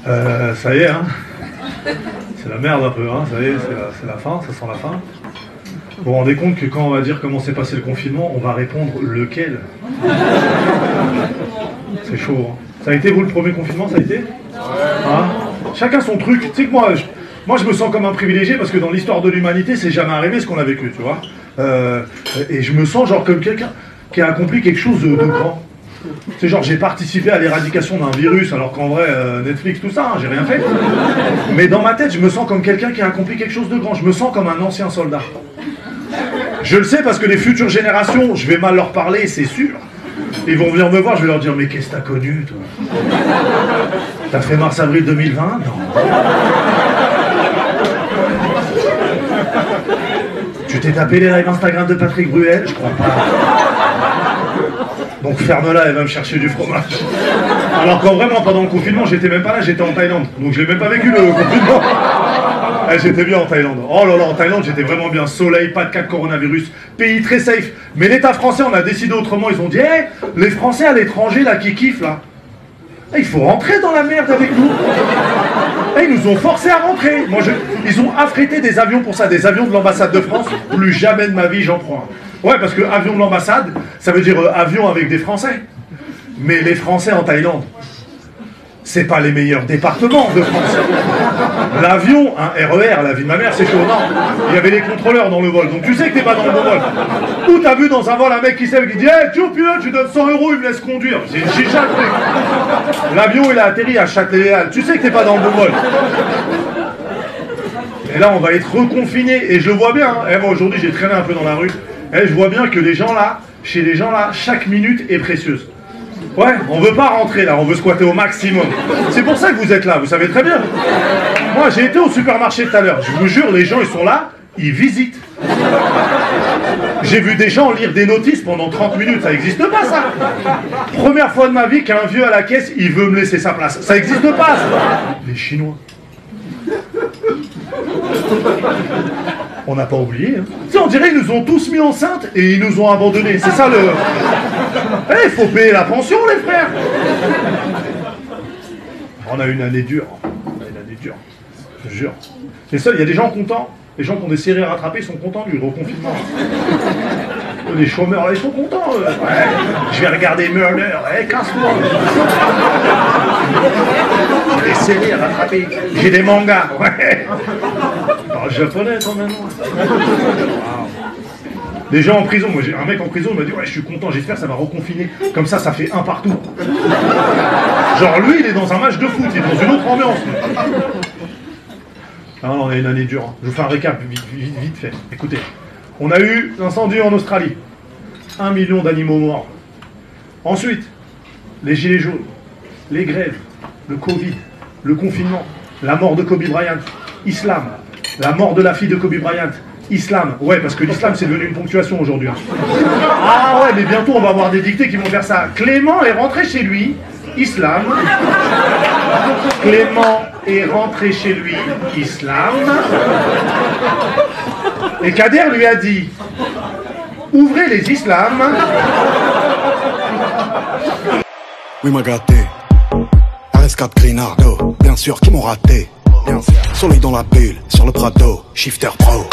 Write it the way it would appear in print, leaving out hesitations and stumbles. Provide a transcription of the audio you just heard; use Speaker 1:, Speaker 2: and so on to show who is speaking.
Speaker 1: Ça y est, hein. C'est la merde un peu, hein. Ça y est, c'est la fin, ça sent la fin. Vous vous rendez compte que quand on va dire comment s'est passé le confinement, on va répondre lequel? C'est chaud, hein. Ça a été, vous, le premier confinement, ça a été? Hein? Chacun son truc. Tu sais que moi, je me sens comme un privilégié parce que dans l'histoire de l'humanité, c'est jamais arrivé ce qu'on a vécu, tu vois. Et je me sens genre comme quelqu'un qui a accompli quelque chose de grand. C'est genre, j'ai participé à l'éradication d'un virus, alors qu'en vrai, Netflix, tout ça, hein, j'ai rien fait. Mais dans ma tête, je me sens comme quelqu'un qui a accompli quelque chose de grand. Je me sens comme un ancien soldat. Je le sais parce que les futures générations, je vais mal leur parler, c'est sûr. Ils vont venir me voir, je vais leur dire, mais qu'est-ce que t'as connu, toi? T'as fait mars-avril 2020? Non. Tu t'es tapé les lives Instagram de Patrick Bruel? Je crois pas. Donc ferme-la, elle va me chercher du fromage. Alors qu'en vrai, moi, pendant le confinement, j'étais même pas là, j'étais en Thaïlande. Donc je l'ai même pas vécu, le confinement. J'étais bien en Thaïlande. Oh là là, en Thaïlande, j'étais vraiment bien. Soleil, pas de cas de coronavirus. Pays très safe. Mais l'État français, on a décidé autrement. Ils ont dit, hey, les Français à l'étranger, là, qui kiffent, là. Hey, il faut rentrer dans la merde avec nous. Hey, ils nous ont forcés à rentrer. Ils ont affrété des avions pour ça, des avions de l'ambassade de France. Plus jamais de ma vie, j'en prends un. Ouais, parce que avion de l'ambassade, ça veut dire avion avec des Français. Mais les Français en Thaïlande, c'est pas les meilleurs départements de France. L'avion, un RER, la vie de ma mère, c'est chaud. Non, il y avait les contrôleurs dans le vol, donc tu sais que t'es pas dans le bon vol. Ou t'as vu dans un vol un mec qui sait, qui dit, hey, tu donnes 100 €, il me laisse conduire. C'est une chicha, le truc. L'avion, il a atterri à Châtelet-Les-Halles. Tu sais que t'es pas dans le bon vol. Et là, on va être reconfiné. Et je le vois bien. Hein. Et moi, aujourd'hui, j'ai traîné un peu dans la rue. Et je vois bien que chez les gens là, chaque minute est précieuse. Ouais, on veut pas rentrer là, on veut squatter au maximum. C'est pour ça que vous êtes là, vous savez très bien. Moi, j'ai été au supermarché tout à l'heure. Je vous jure, les gens, ils sont là, ils visitent. J'ai vu des gens lire des notices pendant 30 minutes, ça n'existe pas ça. Première fois de ma vie qu'un vieux à la caisse, il veut me laisser sa place. Ça n'existe pas ça. Les Chinois. On n'a pas oublié. Hein. Tu sais, on dirait qu'ils nous ont tous mis enceintes et ils nous ont abandonnés. C'est ça le... Eh, il faut payer la pension, les frères. On a une année dure. On a une année dure. Je te jure. Et ça, il y a des gens contents. Les gens qui ont des séries à rattraper, ils sont contents du reconfinement. Les chômeurs, là, ils sont contents. Ouais, je vais regarder Murder. Eh, casse-toi. J'ai des séries à rattraper. J'ai des mangas. Ouais. Alors, japonais, quand même. Wow. Des gens en prison. Moi, j'ai un mec en prison, il m'a dit, ouais, je suis content, j'espère que ça va reconfiner. Comme ça fait un partout. Genre, lui, il est dans un match de foot, il est dans une autre ambiance. Ah, on a une année dure. Hein. Je vous fais un récap vite fait. Écoutez, on a eu l'incendie en Australie. 1 million d'animaux morts. Ensuite, les gilets jaunes, les grèves, le Covid, le confinement, la mort de Kobe Bryant, Islam, la mort de la fille de Kobe Bryant, Islam. Ouais, parce que l'islam, c'est devenu une ponctuation aujourd'hui. Hein. Ah ouais, mais bientôt, on va avoir des dictées qui vont faire ça. Clément est rentré chez lui, Islam. Clément est rentré chez lui, Islam. Et Kader lui a dit, ouvrez les islams.
Speaker 2: Oui, m'a gâté. RS4 Grinardo, bien sûr, qui m'ont raté. Soleil dans la bulle, sur le Prado, Shifter Pro.